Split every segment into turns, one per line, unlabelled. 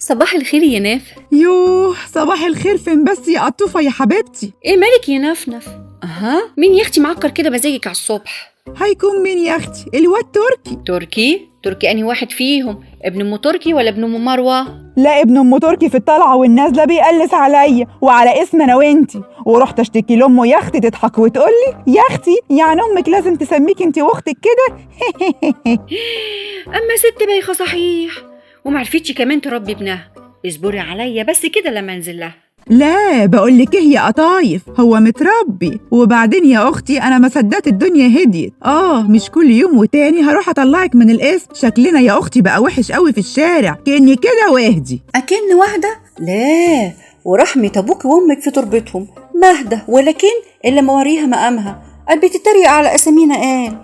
صباح الخير يا ناف.
يوه صباح الخير، فين بس يا قطوفة يا حبيبتي؟
ايه مالك يا نفنف؟ مين يا اختي معكر كده مزاجك على الصبح؟
هيكون مين يا اختي؟ الواد تركي.
تركي انهي واحد فيهم؟ ابن ام تركي ولا ابن ام مروه؟
لا، ابن ام تركي في الطلعة والنازلة بيقلس عليا وعلى اسم انا وانتي، ورحت اشتكي لامه يا اختي تضحك وتقولي يا اختي يعني امك لازم تسميك انتي واختك كده.
اما ست بايخه صحيح، ومعرفتش كمان تربي ابنها. اصبري عليا بس كده لما انزل لها.
لا بقولك ايه يا قطايف، هو متربي. وبعدين يا اختي انا ما صدقت الدنيا هديت. مش كل يوم وتاني هروح اطلعك من القسم. شكلنا يا اختي بقى وحش قوي في الشارع، كأني كده واهدي.
اكن واحده؟ لا، ورحمه ابوك وامك في تربتهم مهدى، ولكن الا مواريها مقامها. قلبي تتريق على اسامينا قال.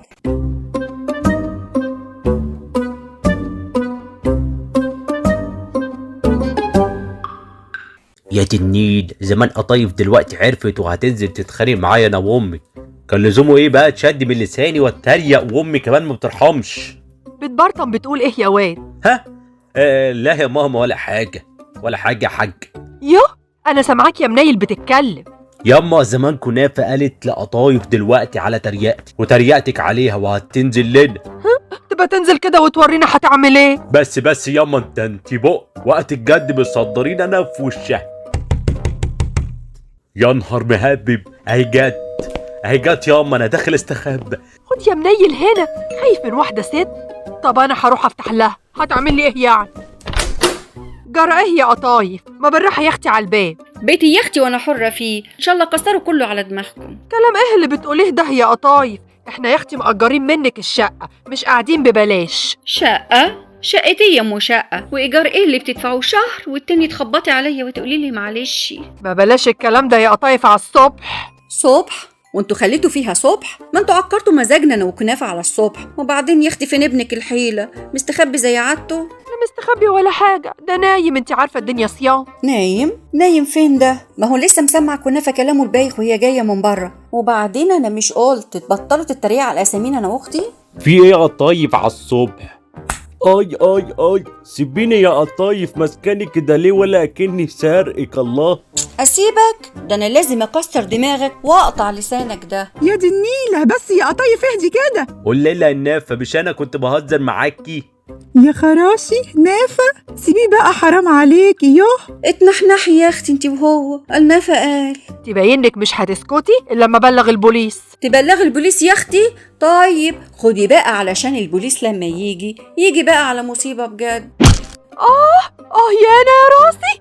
يا تنيد، زمان قطايف دلوقتي عرفت وهتنزل تتخانق معايا انا وامي. كان لزومه ايه بقى تشد من لساني واتريق، وامي كمان ما بترحمش.
بتبرطم بتقول ايه يا واد؟
لا يا ماما، ولا حاجه يا حاج.
انا سامعاك يا منيل بتتكلم.
ياما زمان كنافه قالت لقطايف دلوقتي على تريقتي وتريقتك عليها وهتنزل لنا.
تبقى تنزل كده وتورينا هتعمل ايه؟
بس ياما، انت بق وقت الجد مصدرين انا في وشها. يا نهار مهبب، اهي جت ياما، انا داخل استخبى.
خد يا منيل هنا، خايف من واحده ست؟ طب انا هروح افتح لها، هتعمل لي ايه يعني؟ جرى ايه يا قطايف؟ ما بالراحه يا اختي على الباب.
بيتي يا اختي وانا حره فيه، ان شاء الله كسروا كله على دماغكم.
كلام ايه اللي بتقوليه ده يا قطايف؟ احنا يا اختي مأجرين منك الشقه، مش قاعدين ببلاش.
شقتي يا ام شقه، وايجار ايه اللي بتدفعوه شهر والتاني تخبطي عليا وتقولي لي معلش؟
ما بلاش الكلام ده يا قطايف على الصبح.
صبح؟ وانتوا خليتوا فيها صبح؟ ما انتوا عكرتوا مزاجنا انا وكنافه على الصبح. وبعدين يا اختي فين ابنك الحيله؟ مستخبي زي عادته؟
لا مستخبي ولا حاجه، ده نايم، انت عارفه الدنيا صيام.
نايم فين ده؟ ما هو لسه مسمع كنافه كلامه البايخ وهي جايه من بره. وبعدين انا مش قلت تبطلوا تتريقوا على اسامينا انا واختي؟
في ايه يا قطايف على الصبح؟ اي سيبيني يا قطايف، ماسكاني كده ليه ولا اكني سارقك؟ الله
اسيبك؟ ده انا لازم اكسر دماغك واقطع لسانك ده.
يا دي النيلة، بس يا قطايف اهدي كده.
قول لي النافه، مش انا كنت بهزر معاكي؟
يا خراشي نافة، سيبيه بقى حرام عليكي.
اتنحنحي يا اختي انتي وهو، النافة قال.
تبينك مش هتسكتي الا لما ابلغ البوليس.
تبلغ البوليس يا اختي؟ طيب خدي بقى، علشان البوليس لما يجي بقى على مصيبة بجد.
يا انا راسي.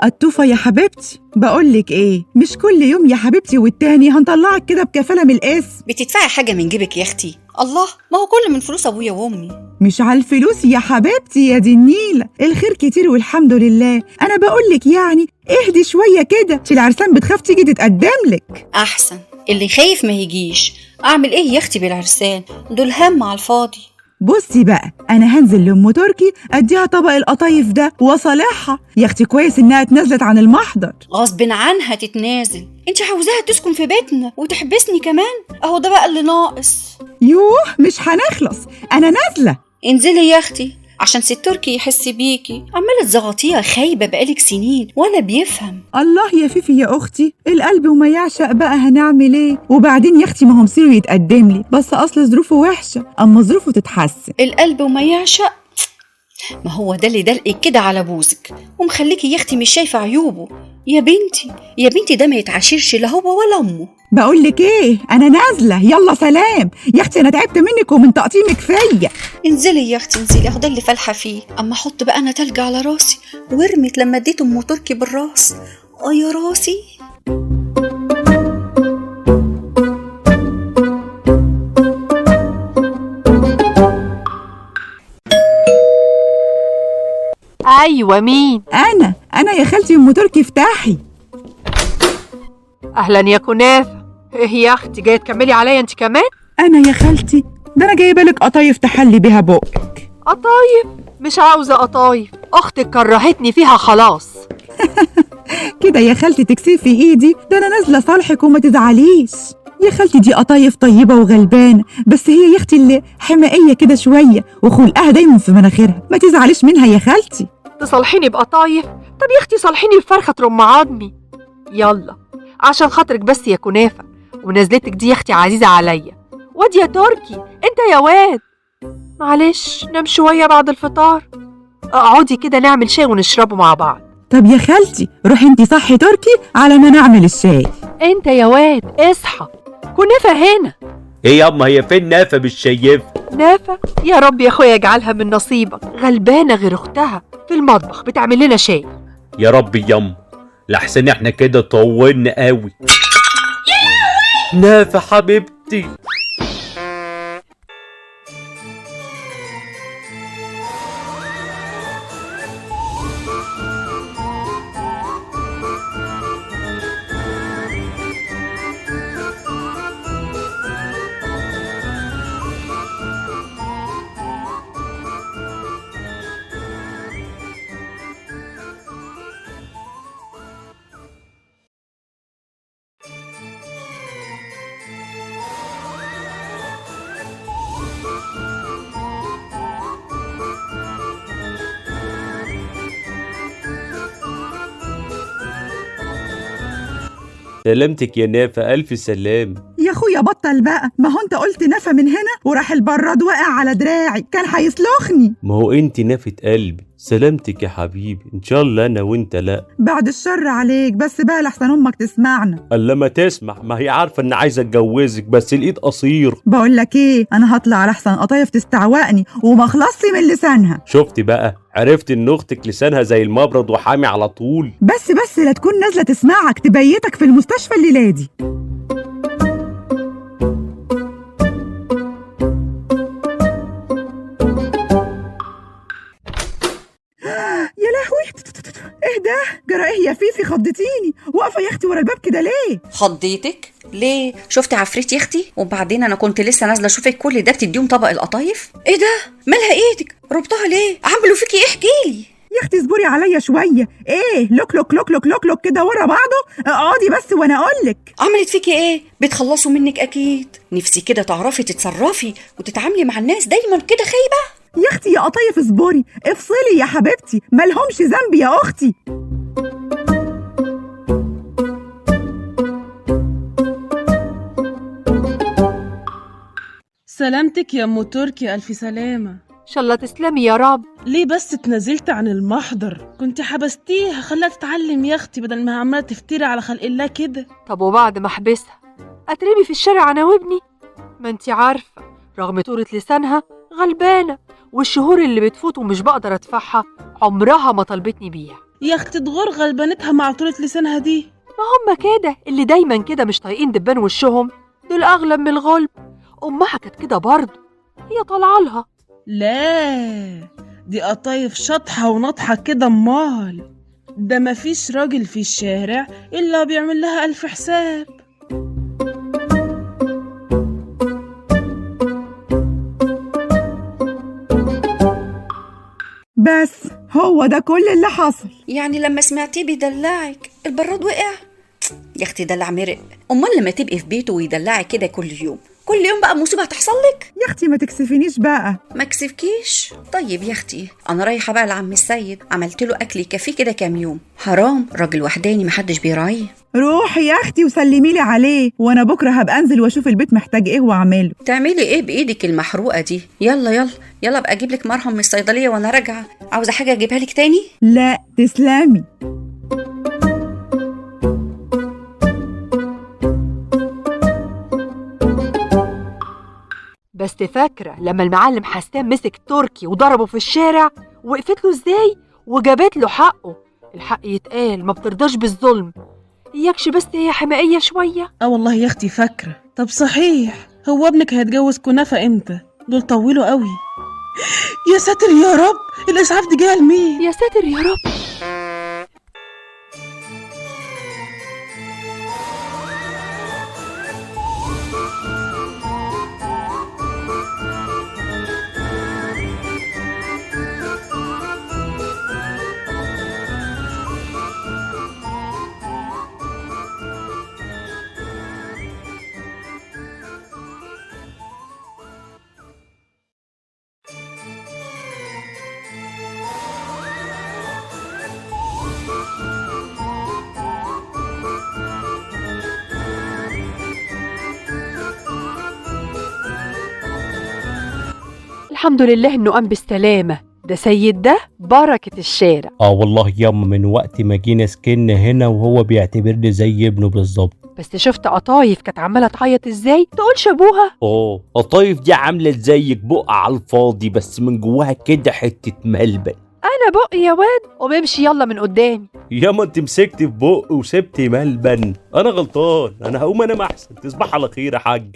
قطوفة يا حبيبتي، بقولك ايه، مش كل يوم يا حبيبتي والتاني هنطلعك كده بكفالة من القسم.
بتدفعي حاجة من جيبك يا اختي؟ الله، ما هو كل من فلوس ابويا وامي.
مش على الفلوس يا حبيبتي يا دي النيلة، الخير كتير والحمد لله. انا بقولك يعني اهدي شوية كده، العرسان بتخاف تيجي تتقدملك.
احسن اللي خايف ما يجيش. اعمل ايه يا اختي بالعرسان دول؟ هم على الفاضي.
بصي بقى، انا هنزل لام تركي اديها طبق القطايف ده واصالحها. يا اختي كويس انها اتنازلت عن المحضر.
غصب عنها تتنازل؟ انت عاوزاها تسكن في بيتنا وتحبسني كمان؟ اهو ده بقى اللي ناقص.
يوه مش هنخلص، انا نازله.
انزلي يا اختي عشان ست تركي يحس بيكي. عماله تزغطيها خايبه بقالك سنين ولا بيفهم.
الله يا فيفي يا اختي، القلب وما يعشق بقى، هنعمل ايه؟ وبعدين يا اختي ما هو مصيره يتقدم لي، بس اصل ظروفه وحشه، اما ظروفه تتحسن.
القلب وما يعشق؟ ما هو ده اللي دلقك كده على بوزك ومخليكي يا اختي مش شايفه عيوبه. يا بنتي ده ما يتعاشرش لا هو ولا امه.
بقولك ايه، انا نازله، يلا سلام يا اختي، انا تعبت منك ومن تقطيمك فيا.
انزلي يا اختي انزلي، اهو ده اللي فالحه فيه. اما احط بقى انا تلج على راسي ورمت لما اديت ام تركي بالراس. يا راسي.
أيوة، مين؟
أنا يا خالتي أم تركي، افتحي.
أهلا يا كنافة. إيه يا أختي، جاية تكملي عليا أنت كمان؟
أنا يا خالتي، ده أنا جايبة لك قطايف تحلي بيها بقك.
قطايف؟ مش عاوزة قطايف، أختك كرهتني فيها خلاص.
كده يا خالتي تكسير في إيدي، ده أنا نازلة صالحك وما تزعليش. يا خالتي دي قطايف طيبة وغلبانة، بس هي يا اختي اللي حمائية كده شوية وخلقها دايما في مناخيرها، ما تزعليش منها يا خالتي.
تصالحيني بقطايف؟ طب يا أختي صالحيني بفرخة ترم عظمي. يلا عشان خاطرك بس يا كنافة، ونزلتك دي يا أختي عزيزة عليا. واد يا تركي، أنت يا واد، معلش نام شوية بعد الفطار. اقعدي كده نعمل شاي ونشربه مع بعض.
طب يا خالتي روحي انتي صحي تركي على ما نعمل الشاي.
انت يا واد اصحى، كنافة هنا.
ايه ياما، هي فين نافة مش شايفها؟
نافة؟ يا رب يا اخويا يجعلها من نصيبك، غلبانة غير اختها في المطبخ بتعمل لنا شاي.
يا رب ياما، لحسن احنا كده طولنا قوي. نافة حبيبتي. سلامتك يا نافة، ألف سلام.
يا اخويا بطل بقى، ما هو انت قلت نفى من هنا وراح البراد وقع على دراعي، كان هيسلخني.
ما هو انت نافة قلبي. سلامتك يا حبيبي، ان شاء الله انا وانت لا.
بعد الشر عليك، بس بقى لحسن امك تسمعنا.
الا ما تسمع، ما هي عارفة ان عايزة اتجوزك بس الايد قصير.
بقول لك ايه، انا هطلع على احسن قطايف تستعوقني وما خلصي من لسانها.
شفتي بقى، عرفت ان اختك لسانها زي المبرد وحامي على طول.
بس لا تكون نازله تسمعك تبيتك في المستشفى الليله دي. يا لهوي، ايه ده؟ جرى ايه يا فيفي؟ خضتيني. واقفه يا اختي ورا الباب كده ليه؟
خضيتك ليه؟ شفتي عفريت يا اختي؟ وبعدين انا كنت لسه نازله اشوفك كل ده بتديهم طبق القطايف. ايه ده؟ مالها ايدك؟ ربطها ليه؟ عملوا فيكي ايه؟ احكيلي
يا اختي اصبري عليا شويه. ايه لوك لوك لوك لوك لوك لوك كده ورا بعضه؟ اقعدي بس وانا اقولك.
عملت فيكي ايه؟ بتخلصوا منك اكيد. نفسي كده تعرفي تتصرفي وتتعاملي مع الناس دايما كده خايبه.
يا اختي يا قطايف اصبري، افصلي يا حبيبتي، مالهمش ذنب يا اختي.
سلامتك يا ام تركي، الف سلامه.
ان شاء الله تسلمي يا رب.
ليه بس اتنازلت عن المحضر؟ كنت حبستيها، خليها تتعلم يا اختي بدل ما عماله تفتري على خلق الله كده.
طب وبعد ما احبسها اترمي في الشارع انا وابني؟ ما انتي عارفه رغم طولة لسانها غلبانه، والشهور اللي بتفوت ومش بقدر ادفعها عمرها ما طلبتني بيها.
يا اختي تغور غلبانتها مع طولة لسانها دي.
ما هم كده اللي دايما كده مش طايقين دبان وشهم، دول اغلب من الغلب. امها كانت كده برضه، هي طالعه لها.
لا دي قطايف شطحه وناطحه كده، امال ده مفيش راجل في الشارع الا بيعمل لها الف حساب.
بس هو ده كل اللي حصل.
يعني لما سمعتيه بيدلعك البراد وقع؟ يا اختي دلع مرق. امال لما تبقي في بيته ويدلعك كده كل يوم بقى مصيبه هتحصل لك؟
يا اختي ما تكسفينيش بقى.
ما كسفكيش؟ طيب يا اختي انا رايحه بقى لعم السيد، عملت له اكل يكفيه كده كام يوم. حرام راجل وحداني محدش بيراعيه.
روحي يا اختي وسلمي لي عليه، وانا بكره هبقى انزل واشوف البيت محتاج ايه واعمله.
تعملي ايه بايدك المحروقه دي؟ يلا بقى اجيب لك مرهم من الصيدليه وانا راجعه. عاوزه حاجه اجيبها لك تاني؟
لا تسلمي.
بس فاكره لما المعلم حسان مسك تركي وضربه في الشارع وقفت له ازاي وجابت له حقه؟ الحق يتقال، ما بترضاش بالظلم. إياكش بس هي حمائية شوية.
والله يا اختي فاكرة. طب صحيح، هو ابنك هيتجوز كنافة امتى؟ دول طولوا قوي. يا ساتر يا رب، الاسعاف دي جايه لمين؟
يا ساتر يا رب. الحمد لله إنه قام بالسلامة. ده سيد، ده بركة الشارع.
والله ياما من وقت ما جينا سكننا هنا وهو بيعتبرني زي ابنه بالظبط.
بس شفت قطايف كانت عمالة تعيط ازاي؟ تقولش ابوها؟
قطايف دي عاملة زيك، بقى على الفاضي بس من جواها كده حتة ملبن.
انا بقي يا واد، قوم امشي يلا من قدامي.
ياما انت مسكت في بق وسبت ملبن، انا غلطان، انا هقوم انام احسن. تصبح على خير يا حاج.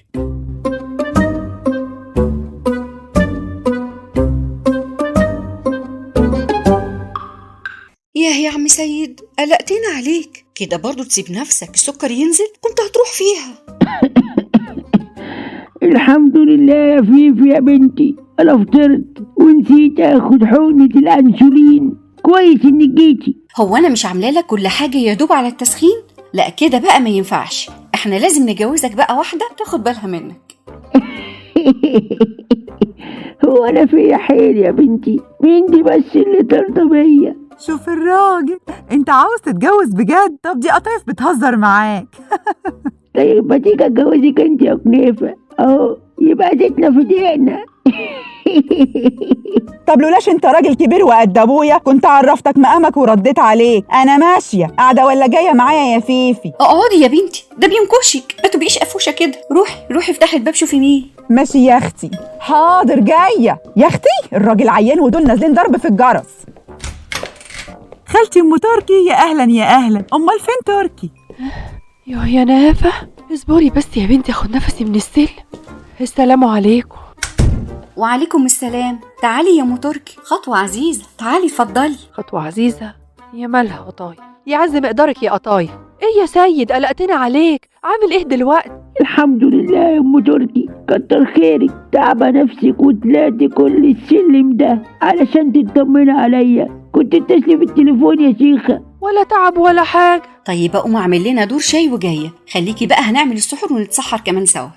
يا عم سيد، قلقتنا عليك كده برضو. تسيب نفسك السكر ينزل، كنت هتروح فيها.
الحمد لله يا فيفي يا بنتي، انا فطرت ونسيت اخد حقنة الانسولين. كويس انك جيتي.
هو انا مش عامله لك كل حاجه يا دوب على التسخين؟ لا كده بقى ما ينفعش، احنا لازم نجوزك بقى واحده تاخد بالها منك.
هو انا فيا حيل يا بنتي؟ مين دي بس اللي ترضى بيا؟
شوف الراجل، انت عاوز تتجوز بجد؟ طب دي قطايف بتهزر معاك.
طيب ما تيجي اتجوزك انت يا كنافة، اهو يبقى زيتنا في دقيقنا.
طب لولاش انت راجل كبير وقد ابويا كنت عرفتك مقامك ورديت عليك. انا ماشيه، قاعده ولا جايه معايا يا فيفي؟
اقعدي يا بنتي، ده بينكشك، ما تبقيش قفوشه كده. روحي افتحي الباب شوفي مين.
ماشي يا اختي، حاضر جايه يا اختي. الراجل عيان ودول نازلين ضرب في الجرس. خالتي ام تركي، يا اهلا يا اهلا. امال فين تركي؟
يا نافة، اصبري بس يا بنتي اخد نفسي من السلم. السلام عليكم.
وعليكم السلام. تعالي يا ام تركي، خطوه عزيزه، تعالي اتفضلي.
خطوه عزيزه؟ يا مالها قطايف؟ يا عز مقدارك يا قطايف. ايه يا سيد، قلقتنا عليك، عامل ايه دلوقتي؟
الحمد لله يا ام تركي، كتر خيرك. تعبى نفسك وطلعتي كل السلم ده علشان تطمني عليا. كنت اتصلي بالتليفون يا شيخه.
ولا تعب ولا حاجه.
طيب اقوم اعمل لنا دور شاي وجايه. خليكي بقى، هنعمل السحور ونتسحر كمان سوا.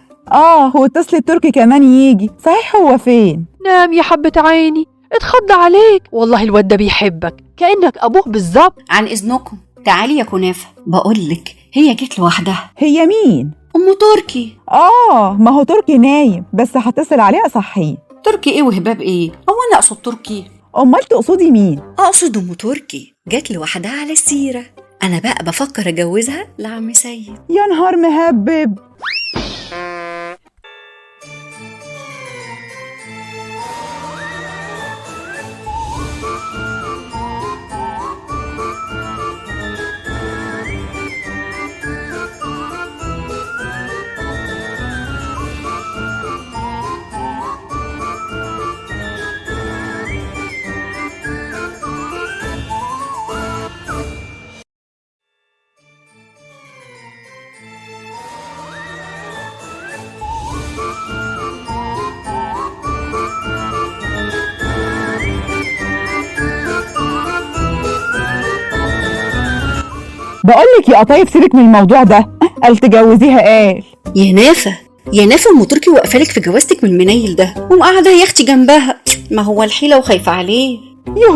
هو اتصل التركي كمان يجي. صحيح هو فين؟
نام يا حبة عيني، اتخض عليك. والله الواد ده بيحبك كأنك أبوه بالظبط.
عن إذنكم، تعالي يا كنافة. بقولك هي جت لوحدها.
هي مين؟
أم تركي.
ما هو تركي نايم، بس هتصل عليه أصحيه.
تركي إيه وهباب إيه؟ هو أنا أقصد تركي؟
أمال تقصدي مين؟
أقصد أم تركي، جت لوحدها على السيرة. أنا بقى بفكر أجوزها لعم سيد.
يا نهار مهبب. بقولك يا قطايف سيبك من الموضوع ده. قال تجوزيها قال.
يا نافة أم تركي واقفالك في جوازتك من المنيل ده، ومقعدة يا أختي جنبها. ما هو الحيلة وخايفة عليه.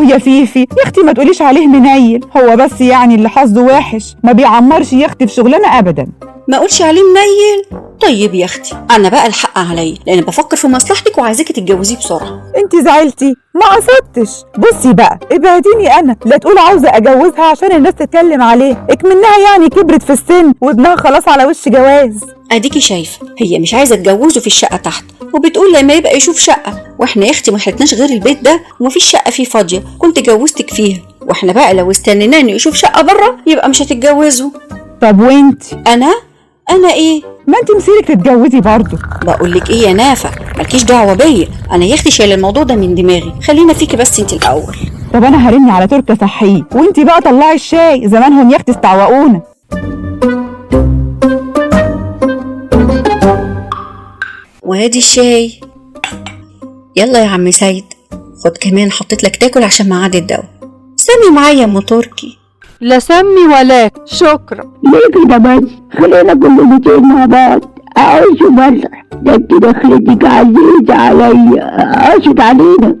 يا فيفي يا اختي، ما تقوليش عليه منيل، هو بس يعني اللي حظه وحش، ما بيعمرش يا اختي في شغلنا ابدا.
ما اقولش عليه منيل؟ طيب يا اختي، انا بقى الحق عليا، لان بفكر في مصلحتك وعايزاكي تتجوزيه بسرعه.
انت زعلتي؟ ما قصدتش. بصي بقى، ابعديني انا، لا تقول عاوزه اجوزها عشان الناس تتكلم عليه، اكمنها يعني كبرت في السن وابنها خلاص على وش جواز.
اديكي شايفه، هي مش عايزه تجوزه في الشقه تحت، وبتقول لما يبقى يشوف شقه. واحنا يا اختي ما حلتناش غير البيت ده، ومفيش شقه فيه فاضيه، كنت جوزتك فيها. واحنا بقى لو استنيناه يشوف شقة بره يبقى مش هتتجوزوا.
طب وانت؟
انا ايه؟
ما انت مسيرك تتجوزي برضه.
بقولك ايه يا نافع، مالكيش دعوة بيا، انا يا اختي شايل الموضوع ده من دماغي، خلينا فيكي بس انت الاول.
طب انا هرني على تركة صحيه، وانت بقى طلعي الشاي، زمانهم يا اختي استعوقونا.
وادي الشاي. يلا يا عم سيد، خد كمان، حطيت لك تاكل عشان ميعاد الدواء. سمي معايا يا ام تركي.
لا سمي ولاك، شكرا.
ليه كده بس؟ خلينا كلنا مع بعض، أعيش ومسرح. ده انت دخلتك عزيزة عليا، عاشت علينا.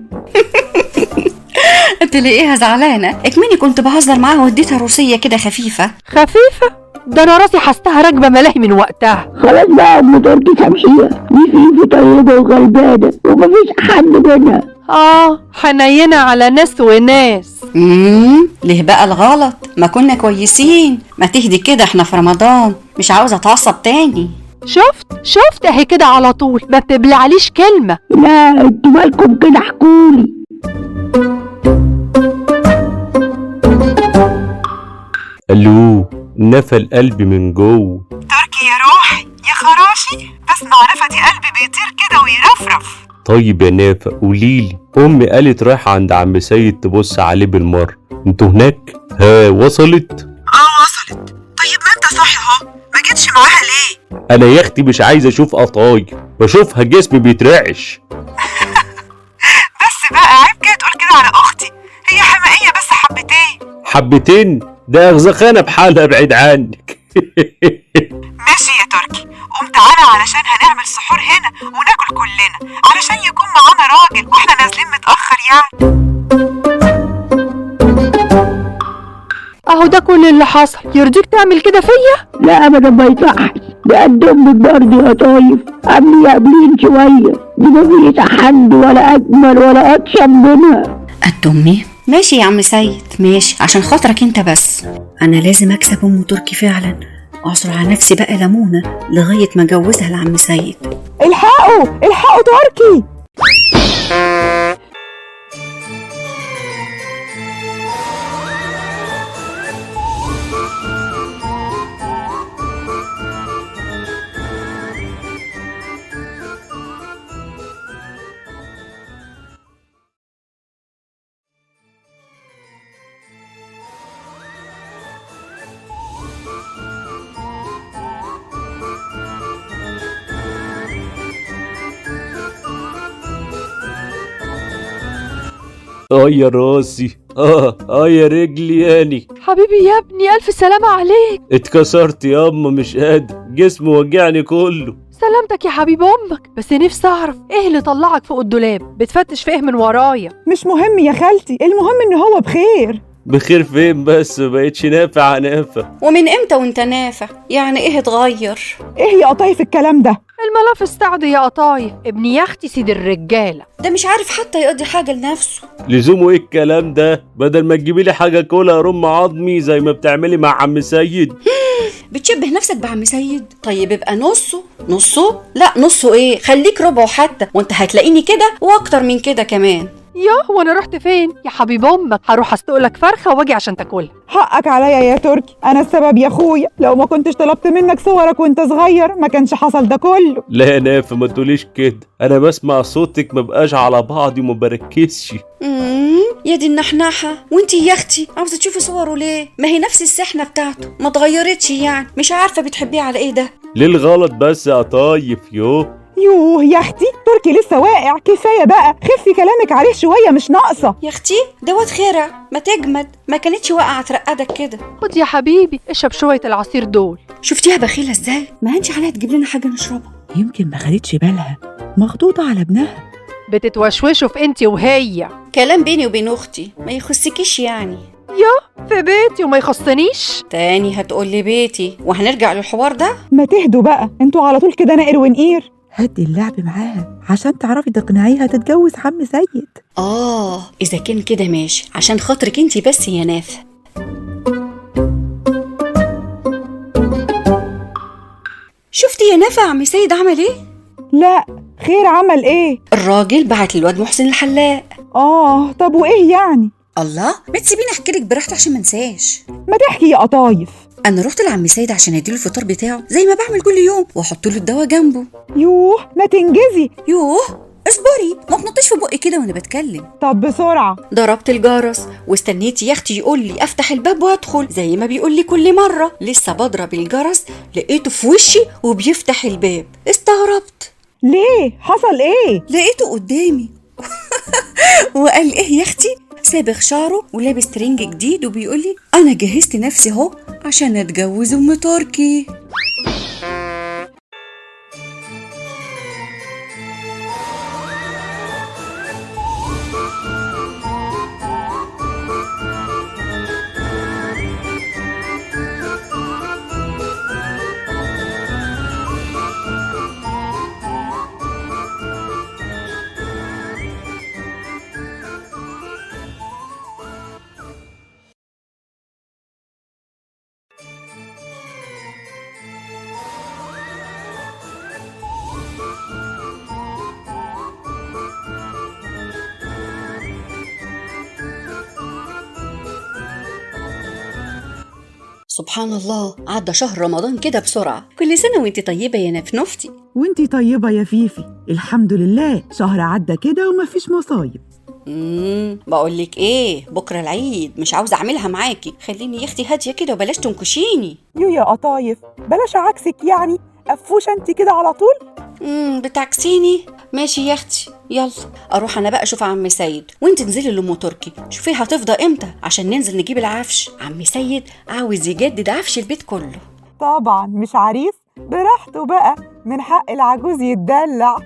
تلاقيها زعلانة، اكمني كنت بهزر معاها واديتها روسية كده خفيفة.
خفيفة؟ ده انا راسي حستها راكبة ملاهي من وقتها.
خلاص بقى ام تركي سامحيها، دي فيفي طيبة وغلبانة ومفيش حد منها.
حنينة على ناس وناس.
ليه بقى الغلط؟ ما كنا كويسين، ما تهدي كده، احنا في رمضان، مش عاوزة اتعصب تاني.
شفت اهي كده على طول، ما بتبلعليش كلمة.
لا انتوا مالكم كده، احكولي.
الو، نفى القلب من جوه.
تركي يا روحي يا خراشي، بسمع نفى دي قلبي بيطير كده ويرفرف.
طيب يا نافع قوليلي، امي قالت رايحه عند عم سيد تبص عليه بالمره، انتوا هناك؟ ها وصلت؟
وصلت. طيب ما انت صاحي اهو، ما جيتش معاها ليه؟
انا يا اختي مش عايز اشوف قطايف، بشوفها جسمي بيترعش.
بس بقى عيب كده تقول كده على اختي، هي حمائية بس
حبتين؟ ده اغزخانه بحالها، بعيد عنك.
ماشي يا تركي، قوم تعالى علشان هنعمل سحور هنا وناكل كلنا، علشان يكون معانا راجل واحنا نازلين متأخر يعني.
اهو ده كل اللي حصل، يرضيك تعمل كده فيا؟
لا ابدا ما يصحش، ده قد امك برضه يا طايف، عاملين قابلين شوية، دي مفيش حد ولا اجمل ولا اطشم منها.
قد امي؟ ماشي يا عم سيد، ماشي عشان خاطرك انت بس. انا لازم اكسب ام تركي فعلا، واعصر على نفسي بقى ليمونه لغايه ما اجوزها لعم سيد.
الحقوا تركي.
يا راسي، يا رجلي ياني.
حبيبي يا ابني، الف سلامة عليك.
اتكسرت ياما، مش قادر، جسمي وجعني كله.
سلامتك يا حبيب امك، بس نفسي اعرف ايه اللي طلعك فوق الدولاب بتفتش في ايه من ورايا؟
مش مهم يا خالتي، المهم ان هو بخير.
بخير فين بس؟ مبقتش نافع.
ومن امتى وانت نافع؟ يعني ايه اتغير؟
ايه يا قطايف الكلام ده؟
الملف استعدي يا قطايف، ابن يختي سيد الرجالة
ده مش عارف حتى يقضي حاجة لنفسه.
لزومه ايه الكلام ده؟ بدل ما تجيبي لي حاجه كلها رم عظمي زي ما بتعملي مع عم سيد.
بتشبه نفسك بعم سيد؟ طيب يبقى نصه؟ لا نصه ايه، خليك ربعه حتى، وانت هتلاقيني كده واكتر من كده كمان.
وانا رحت فين يا حبيب امك؟ هروح استقلك فرخة واجي عشان تاكلها.
حقك عليا يا تركي، انا السبب يا اخويا، لو ما كنتش طلبت منك صورك وانت صغير ما كانش حصل ده كله.
لا يا نافع ما تقوليش كده، انا بسمع صوتك ما بقاش على بعضي وما بركزش.
يا دي النحنحة، وانتي يا اختي عاوزة تشوفي صوره ليه؟ ما هي نفس السحنة بتاعته، ما اتغيرتش يعني، مش عارفة بتحبيه على ايه ده.
ليه الغلط بس يا طايف؟
يوه يا اختي، تركي لسه واقع، كفايه بقى، خفي كلامك عليه شويه، مش ناقصه.
يا اختي ده واد خرع، ما تجمد، ما كانتش واقعه ترقدك كده.
خد يا حبيبي اشرب شويه العصير دول.
شفتيها بخيله ازاي؟ ما انت عليها تجيب لنا حاجه نشربها.
يمكن ما خدتش بالها، مخضوضه على ابنها.
بتتوشوشوا في انتي وهي.
كلام بيني وبين اختي، ما يخصكيش يعني.
في بيتي وما يخصنيش.
تاني هتقولي بيتي وهنرجع للحوار ده؟
ما تهدوا بقى، انتوا على طول كده نقر ونقير. هدي اللعب معاها عشان تعرفي تقنعيها تتجوز عم سيد.
اذا كان كده ماشي، عشان خاطرك انتي بس يا نافع. شفتي يا نافع عم سيد عمل ايه؟
لا خير، عمل ايه؟
الراجل بعت للواد محسن الحلاق.
طب وايه يعني؟
الله، ما تسيبيني احكي لك براحتي عشان ما انساش.
ما تحكي يا قطايف.
انا رحت لعم سيد عشان اديله الفطار بتاعه زي ما بعمل كل يوم واحط له الدواء جنبه.
يوه ما تنجزي.
يوه اصبري، ما تنطيش في بقي كده وانا بتكلم.
طب بسرعة.
ضربت الجرس واستنيت يا اختي يقول لي افتح الباب وادخل زي ما بيقول لي كل مره. لسه بضرب الجرس لقيته في وشي وبيفتح الباب. استغربت.
ليه؟ حصل ايه؟
لقيته قدامي وقال ايه يا اختي، سابغ شعره ولابس ترنج جديد وبيقول لي انا جهزت نفسي اهو عشان اتجوز ام تركي. سبحان الله، عدى شهر رمضان كده بسرعة. كل سنة وانت طيبة يا نفنفتي.
وانتي طيبة يا فيفي. الحمد لله شهر عدى كده ومفيش مصايب.
بقولك ايه، بكرة العيد مش عاوزة اعملها معاكي. خليني يا اختي هادية كده وبلاش تنكشيني.
يا قطايف بلاش عكسك يعني، قفوشة انتي كده على طول.
بتعكسيني. ماشي يا اختي، يلا اروح انا بقى اشوف عم سيد وانت انزلي لام تركي شوفي هتفضى امتى عشان ننزل نجيب العفش. عم سيد عاوز يجدد عفش البيت كله.
طبعا مش عريس، براحته بقى، من حق العجوز يتدلع.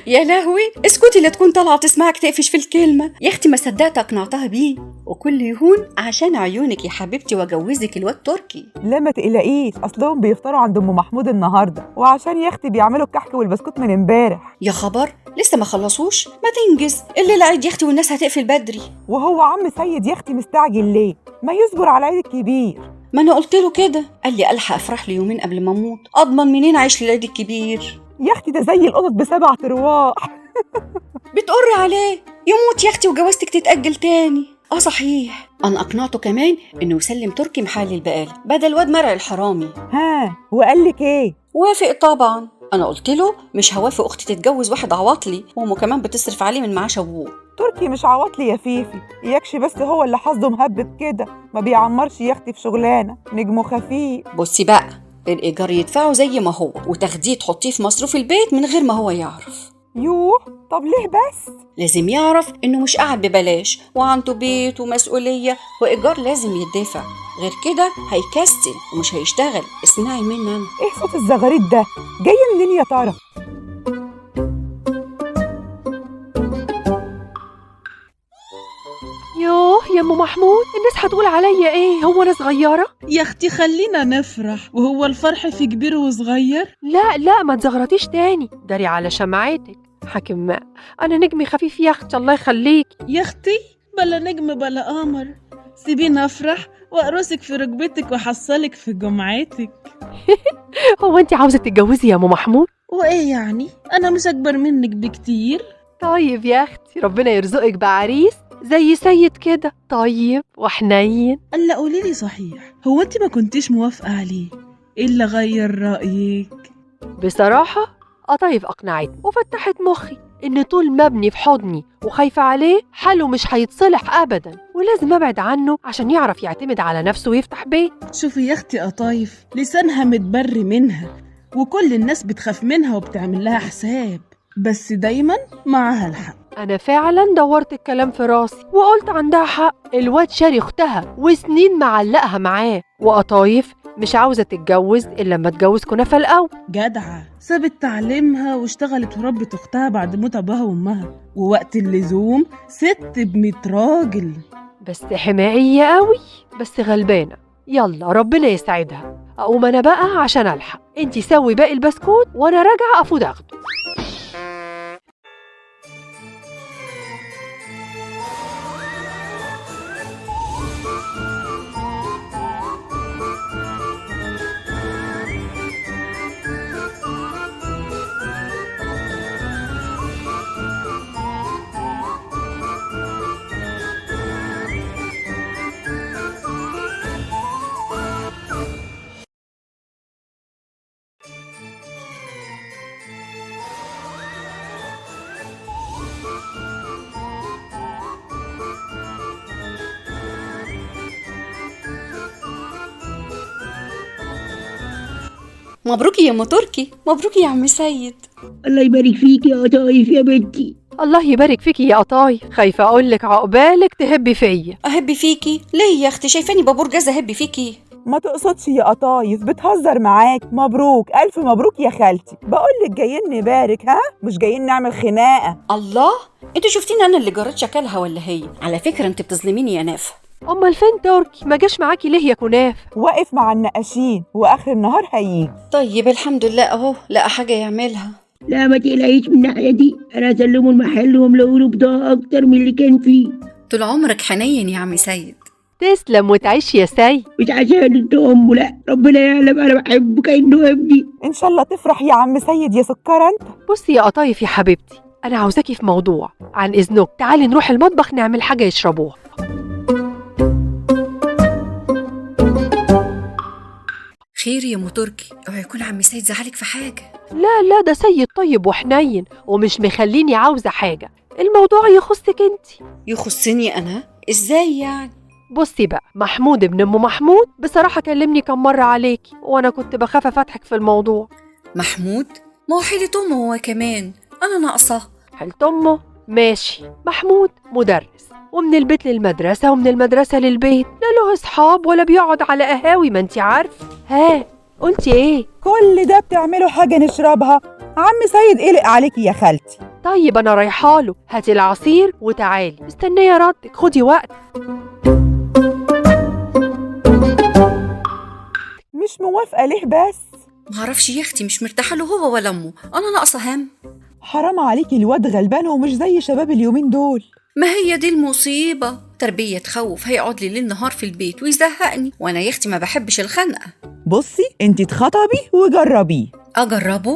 يا لهوي، اسكتي لا تكون طالعه تسمعك تقفش في الكلمه. يا اختي ما صدقت اقنعتها بيه، وكل يهون عشان عيونك يا حبيبتي واجوزك الواد تركي.
لا ما تقلقيش، اصلهم بيفطروا عند ام محمود النهارده، وعشان يا اختي بيعملوا الكحك والبسكوت من امبارح.
يا خبر، لسه ما خلصوش؟ ما تنجز، الليله عيد يا اختي والناس هتقفل بدري.
وهو عم سيد يا اختي مستعجل ليه؟ ما يصبر على العيد الكبير.
ما انا قلت له كده، قال لي الحق افرح لي يومين قبل ما اموت، اضمن منين عايش للعيد الكبير.
يا اختي ده زي القطط ب7 ارواح.
بتقري عليه يموت يا اختي وجوازتك تتاجل تاني. صحيح، انا اقنعته كمان انه يسلم تركي محل البقاله بدل واد مرعي الحرامي.
ها وقال لك ايه؟
وافق طبعا. انا قلت له مش هوافق اختي تتجوز واحد عواطلي وامه كمان بتصرف عليه من معاش ابوه.
تركي مش عواطلي يا فيفي، يكشي بس هو اللي حظه مهبب كده، ما بيعمرش يا اختي في شغلانه، نجمه خفيف.
بصي بقى، الايجار يدفعه زي ما هو وتاخديه تحطيه في مصروف البيت من غير ما هو يعرف.
يوه طب ليه بس؟
لازم يعرف انه مش قاعد ببلاش وعنده بيت ومسؤوليه وايجار لازم يدفع، غير كده هيكسل ومش هيشتغل. اسمعي مني انا.
ايه صوت الزغاريد ده؟ جاي منين يا ترى؟
يوه يا ام محمود، الناس هتقول عليا ايه؟ هو انا صغيره؟
يا اختي خلينا نفرح، وهو الفرح في كبير وصغير؟
لا ما تزغرطيش تاني، داري على شمعتك. حاكم انا نجمي خفيف يا اختي، الله يخليك.
يا اختي بلا نجم بلا قمر، سيبيني افرح واقرصك في ركبتك واحصلك في جمعتك.
هو انت عاوزه تتجوزي يا ام محمود؟
وايه يعني، انا مش اكبر منك بكتير.
طيب يا اختي ربنا يرزقك بعريس زي سيد كده، طيب وحنين.
الا قوليلي صحيح، هو انت ما كنتيش موافقه عليه؟ ايه اللي غير رايك؟
بصراحه طيب اقنعتني وفتحت مخي ان طول ما ابني في حضني وخايفه عليه حاله مش هيتصلح ابدا، ولازم ابعد عنه عشان يعرف يعتمد على نفسه ويفتح بيت.
شوفي يا اختي قطايف لسانها متبري منها، وكل الناس بتخاف منها وبتعمل لها حساب، بس دايما معاها الحق.
انا فعلا دورت الكلام في راسي وقلت عندها حق، الواد شاري اختها وسنين معلقها معاه، وقطايف مش عاوزه تتجوز الا لما تجوز كنافه الاول.
جدعه، سابت تعليمها واشتغلت وربت اختها بعد موت ابوها وامها، ووقت اللزوم ست ب100 راجل.
بس حمائيه قوي، بس غلبانه. يلا ربنا يسعدها. اقوم انا بقى عشان الحق، انتي سوي باقي البسكوت وانا راجعه افوت اخده.
مبروك يا ام تركي، مبروك يا عم سيد.
الله يبارك فيك يا قطايف يا بنتي.
الله يبارك فيكي يا قطايف، خايفة أقولك عقبالك تهبي فيا.
اهب فيكي ليه يا اختي؟ شايفاني بابور جاز اهب فيكي؟
ما تقصدش يا قطايف، بتهزر معاك. مبروك، ألف مبروك يا خالتي. بقولك جايين نبارك، ها؟ مش جايين نعمل خناقة.
الله، انتوا شفتيني انا اللي جريت شكلها ولا هي؟ على فكرة انت بتظلميني يا نافع.
أمال فين تركي؟ ما جاش معاكي ليه يا كنافة؟
واقف مع النقاشين وآخر النهار هيجي.
طيب الحمد لله اهو لقى حاجة يعملها.
لا ما تقلقيش من الناحية دي، أنا هسلمه المحل واملأوا له بضاعة أكتر من اللي كان فيه.
طول عمرك حنين يا عم سيد.
تسلم وتعيش يا سيد.
مش عشان انت أمه، لا، ربنا يعلم أنا بحبه كأنه ابني.
إن شاء الله تفرح يا عم سيد يا سكر أنت.
بصي يا قطايف يا حبيبتي، أنا عاوزاكي في موضوع، عن إذنك تعالي نروح المطبخ نعمل حاجة يشربوها.
خير يا ام تركي؟ اوعي يكون عم سيد زعلك في حاجة.
لا ده سيد طيب وحنين ومش مخليني عاوزة حاجة، الموضوع يخصك انتي.
يخصني انا؟ ازاي يعني؟
بصي بقى، محمود ابن ام محمود بصراحة كلمني كم مرة عليكي وانا كنت بخاف افتحك في الموضوع.
محمود؟ ما هو حيلة امه هو كمان، انا ناقصة؟
حيلة امه؟ ماشي. محمود مدرس ومن البيت للمدرسة ومن المدرسة للبيت، لا له اصحاب ولا بيقعد على قهاوي ما انتي عارفة. ها قلتي ايه؟
كل ده بتعملوا حاجة نشربها؟ عم سيد قلق عليكي يا خالتي.
طيب انا رايحاله، هاتي العصير وتعالي، مستنية ردك، خدي وقت.
مش موافقة ليه بس؟
معرفش يا اختي، مش مرتاحة له هو ولا امه، انا ناقصة هم.
حرام عليكي، الواد غلبان ومش زي شباب اليومين دول.
ما هي دي المصيبة، تربية تخوف، هيقعد لي ليل نهار في البيت ويزهقني، وانا يا اختي ما بحبش الخنقة.
بصي انتي اتخطبي وجربيه.
اجربه؟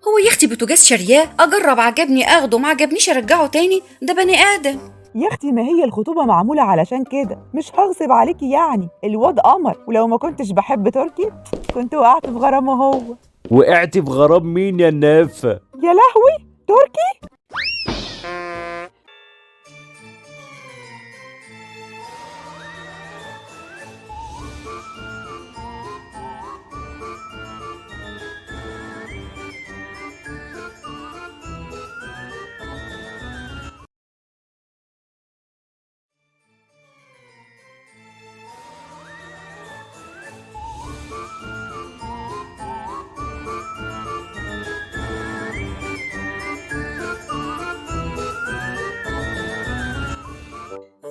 هو يا اختي بوتاجاز شارياه، اجرب عجبني اخده، ما عجبنيش ارجعه تاني، ده بني ادم.
يا اختي ما هي الخطوبة معمولة علشان كده، مش هغصب عليكي يعني. الواد قمر، ولو ما كنتش بحب تركي كنت وقعت في غرامه هو.
وقعتي في غرام مين يا نافة؟
يا لهوي، تركي؟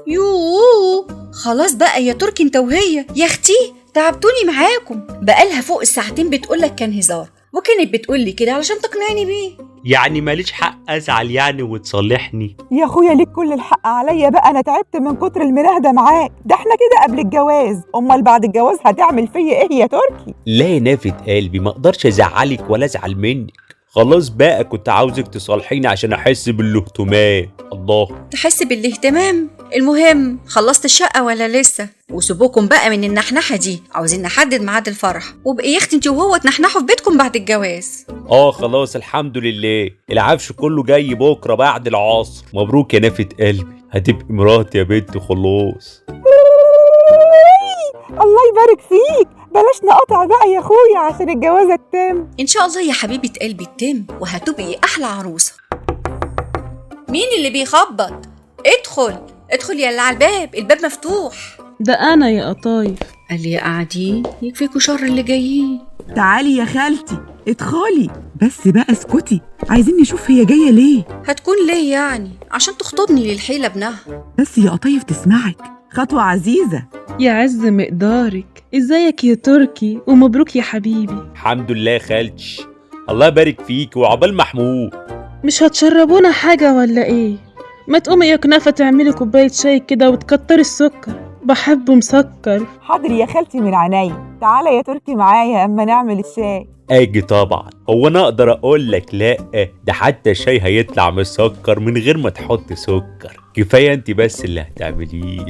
يوه، خلاص بقى يا تركي انت وهي، يا اختي تعبتوني معاكم. بقالها فوق الساعتين بتقولك كان هزار، وكانت بتقولي كده علشان تقنعني بيه.
يعني ماليش حق ازعل يعني وتصالحني؟
يا اخويا ليك كل الحق عليا بقى، انا تعبت من كتر المناهده معاك، ده احنا كده قبل الجواز، امال بعد الجواز هتعمل فيا ايه يا تركي؟
لا يا نافة قلبي، ما اقدرش ازعلك ولا ازعل منك. خلاص بقى، كنت عاوزك تصالحيني عشان احس بالاهتمام. الله،
تحس بالاهتمام؟ المهم خلصت الشقة ولا لسه؟ وسيبوكم بقى من النحنحة دي، عاوزين نحدد ميعاد الفرح، وبقى يا اختي انتي وهو تنحنحوا في بيتكم بعد الجواز.
خلاص الحمد لله، العفش كله جاي بكره بعد العصر. مبروك يا نافة قلبي، هتبقي مراتي يا بنت خلاص.
الله يبارك فيك، بلاش نقطع بقى يا اخويا عشان الجوازه تتم.
ان شاء الله يا حبيبة قلبي تتم، وهتبقي احلى عروسة. مين اللي بيخبط؟ ادخل ادخل يا اللي على الباب، الباب مفتوح.
ده أنا يا قطايف.
قال لي قاعدين يكفيكوا شر اللي جايين.
تعالي يا خالتي ادخلي، بس بقى اسكتي، عايزين نشوف هي جايه ليه.
هتكون ليه يعني؟ عشان تخطبني للحيلة ابنها.
بس يا قطايف تسمعك، خطوه عزيزه.
يا عز مقدارك، ازيك يا تركي؟ ومبروك يا حبيبي.
الحمد لله يا خالتي، الله يبارك فيك وعقبال محمود.
مش هتشربونا حاجة ولا ايه؟ ما تقومي يا كنافة تعملي كوباية شاي كده وتكتري السكر، بحبه مسكر.
حاضر يا خالتي من عينيا، تعالى يا تركي معايا اما نعمل الشاي.
اجي طبعا، هو انا اقدر اقول لك لا؟ ده حتى الشاي هيطلع مسكر من غير ما تحط سكر، كفايه انت بس اللي هتعمليه.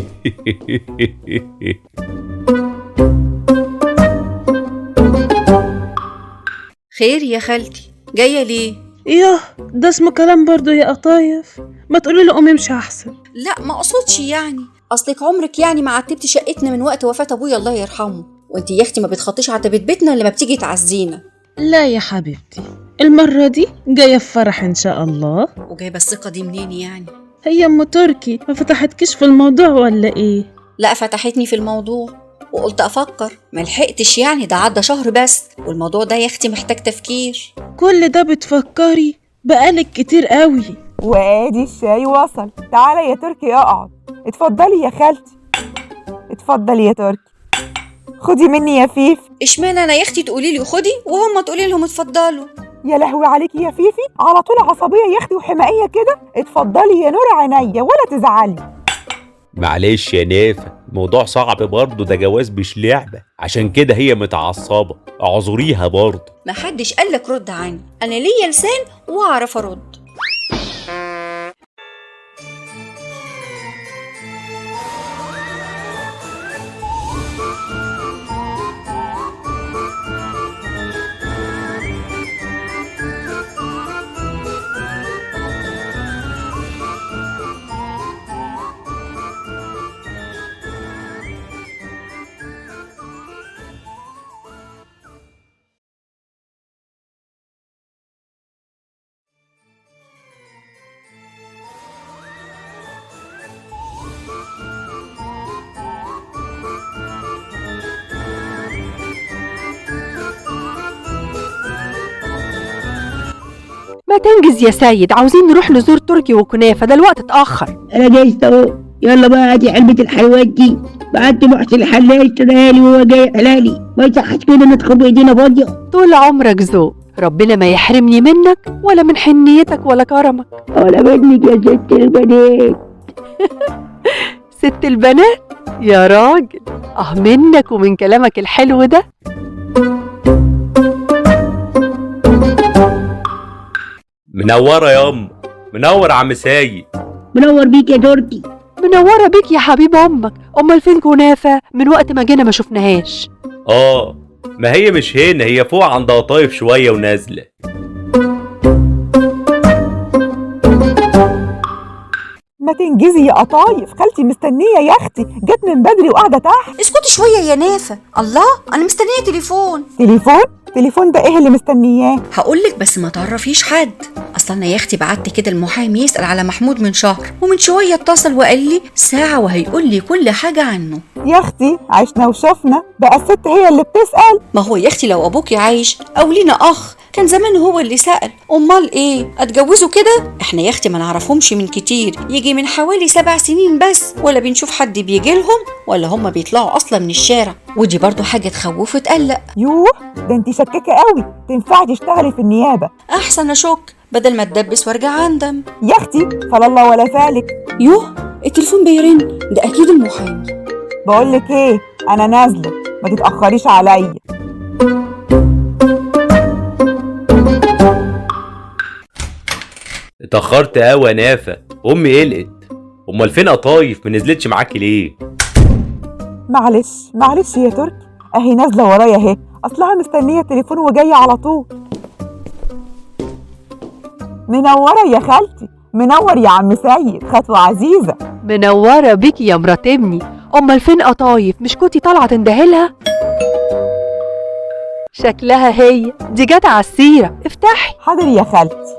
خير يا خالتي، جاية ليه؟
ايه ده اسمه كلام برضو يا قطايف؟ ما تقولي له قومي امشي احسن.
لا ما اقصدش يعني، اصلك عمرك يعني ما عتبتي شقتنا من وقت وفاة ابويا الله يرحمه، وانتي يا اختي ما بتخطيش عتبة بيتنا لما بتيجي تعزينا.
لا يا حبيبتي، المرة دي جاية في فرح إن شاء الله.
وجايبة الثقة دي منين يعني؟
هي أم تركي ما فتحتكش في الموضوع ولا إيه؟
لا، فتحتني في الموضوع وقلت أفكر، ملحقتش يعني، ده عدى شهر بس، والموضوع ده يا أختي محتاج تفكير.
كل ده بتفكري؟ بقالك كتير قوي.
وادي الشاي وصل. تعالى يا تركي اقعد. اتفضلي يا خالتي، اتفضلي يا تركي. خدي مني يا فيفي.
اشمعنى أنا يا أختي تقولي لي خدي وهم تقولي لهم اتفضلوا؟
يا لهوي عليكي يا فيفي، على طول عصبية يا اختي وحمائية كده. اتفضلي يا نور عينيا ولا تزعلي.
معلش يا نافة، الموضوع صعب برضه، ده جواز مش لعبة، عشان كده هي متعصبة، اعذريها برضه.
محدش قالك رد عني، أنا ليا لسان وأعرف أرد.
ما تنجز يا سيد، عاوزين نروح نزور تركي وكنافة، ده الوقت اتأخر.
انا جايز اهو. يلا بقى هاتي علبة الحلويات دي. بعت محسن الحلاق اشتريها لي وهو جاي حلالي. ما يصحش كده ندخل بايدينا فاضية.
طول عمرك ذوق، ربنا ما يحرمني منك ولا من حنيتك ولا كرمك.
ولا منك يا ست البنات.
ست البنات يا راجل، منك ومن كلامك الحلو ده.
منورة يا أم، منور عم سايق.
منور بيك يا تركي.
منورة بيك يا حبيب أمك. أمال فين كنافة؟ من وقت ما جينا ما شفناهاش.
ما هي مش هنا، هي فوق عند قطايف شوية ونازلة.
ما تنجزي يا قطايف، خالتي مستنية يا اختي، جت من بدري وقاعدة تحت.
اسكتي شوية يا نافة، الله، أنا مستنية تليفون.
تليفون ده ايه اللي مستنياه؟
هقولك بس ما تعرفيش حد. اصلا انا يا اختي بعت كده المحامي يسأل على محمود من شهر، ومن شوية اتصل وقال لي ساعة وهيقول لي كل حاجة عنه.
يا اختي عشنا وشفنا، بقى الست هي اللي بتسأل.
ما هو يا اختي لو ابوكي عايش او لينا اخ كان زمان هو اللي سأل. امال ايه، اتجوزوا كده؟ احنا يا اختي ما نعرفهمش من كتير، يجي من حوالي 7 سنين بس، ولا بنشوف حد بيجي لهم ولا هم بيطلعوا اصلا من الشارع، ودي برضو حاجة تخوف وتقلق.
يوه، ده انتي شكاكة قوي، تنفعي تشتغلي في النيابة.
احسن اشك بدل ما اتدبس وارجع اندم.
يا اختي فالله ولا فالك.
يوه، التليفون بيرن، ده اكيد المحامي.
بقولك ايه، انا نازلة، ما تتأخريش عليا.
اتأخرت قوي يا نافة، أمي قلقت. أمال فين قطايف، ما نزلتش معاكي ليه؟
معلش يا تركي، اهي نازلة ورايا اهي، اصلها مستنية التليفون وجاية على طول. منورة يا خالتي، منور يا عم سيد، خطوة عزيزة.
منورة بيك يا مرات ابني. أمال فين قطايف؟ مش كنتي طالعة تندهلها؟ شكلها هي دي جت على السيرة، افتحي.
حاضر يا خالتي.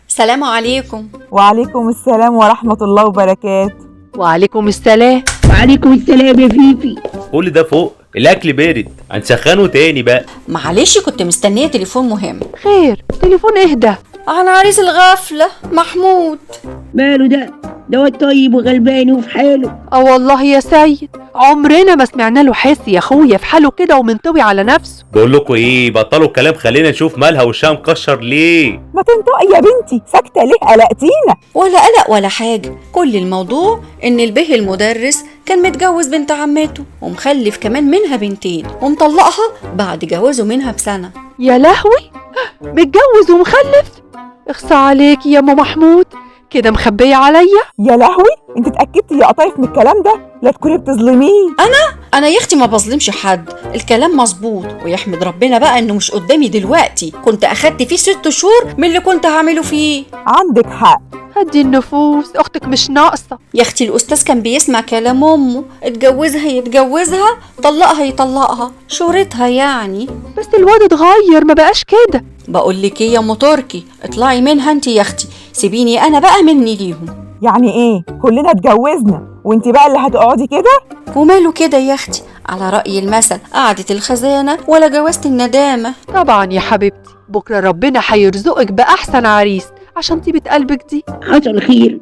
السلام عليكم.
وعليكم السلام ورحمة الله وبركاته.
وعليكم السلام.
وعليكم السلام يا فيفي.
كل ده فوق، الأكل بارد، هنسخنه تاني بقى.
معلش كنت مستنية تليفون مهم.
خير، تليفون اهدى.
عن عريس الغفلة محمود.
ماله ده واد طيب وغلبان وفي حاله.
والله يا سيد، عمرنا ما سمعنا له حس يا اخويا، في حاله كده ومنطوي على نفسه.
بقول لكم ايه، بطلوا الكلام، خلينا نشوف مالها وشها مكشر ليه.
ما تنطقي يا بنتي، ساكتة ليه؟ قلقتينا.
ولا قلق ولا حاجة، كل الموضوع ان البه المدرس كان متجوز بنت عمته ومخلف كمان منها بنتين، ومطلقها بعد جوازه منها بسنة.
يا لهوي، متجوز ومخلف؟ اخصى عليك يا ام محمود، كده مخبية عليا.
يا لهوي، انت اتأكدتي يا قطايف من الكلام ده؟ لا تكوني بتظلميه.
انا يا اختي ما بظلمش حد، الكلام مظبوط، ويحمد ربنا بقى انه مش قدامي دلوقتي، كنت اخدت فيه 6 شهور من اللي كنت هعمله فيه.
عندك حق.
هدي النفوس، اختك مش ناقصة.
يا اختي الاستاذ كان بيسمع كلام امه، اتجوزها يتجوزها، طلقها يطلقها، شورتها يعني.
بس الواد اتغير، ما بقاش كده.
بقول لك ايه يا ام تركي، اطلعي منها انت يا اختي، سيبيني انا بقى مني ليهم.
يعني ايه كلنا اتجوزنا وانت بقى اللي هتقعدي كده؟
وماله كده يا اختي، على رأي المثل قعدة الخزانة ولا جوازة الندامة.
طبعا يا حبيبتي، بكرة ربنا هيرزقك بأحسن عريس عشان طيبة قلبك دي.
حصل خير.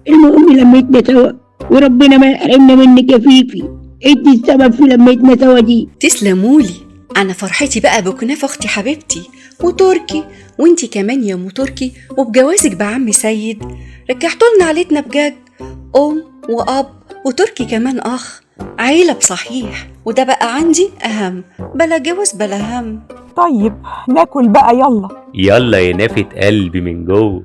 المهم لميتنا سوا، وربنا ما يحرمنا منك يا فيفي. انت السبب في لميتنا سوا دي.
تسلمولي، انا فرحتي بقى بكنافة اختي حبيبتي وتركي، وانتي كمان يا ام تركي، وبجوازك بعم سيد. رجعتولنا عيلتنا بجد، ام واب وتركي كمان اخ، عيلة بصحيح. وده بقى عندي اهم، بلا جواز بلا هم.
طيب ناكل بقى يلا.
يلا يا نافة قلبي من جوه.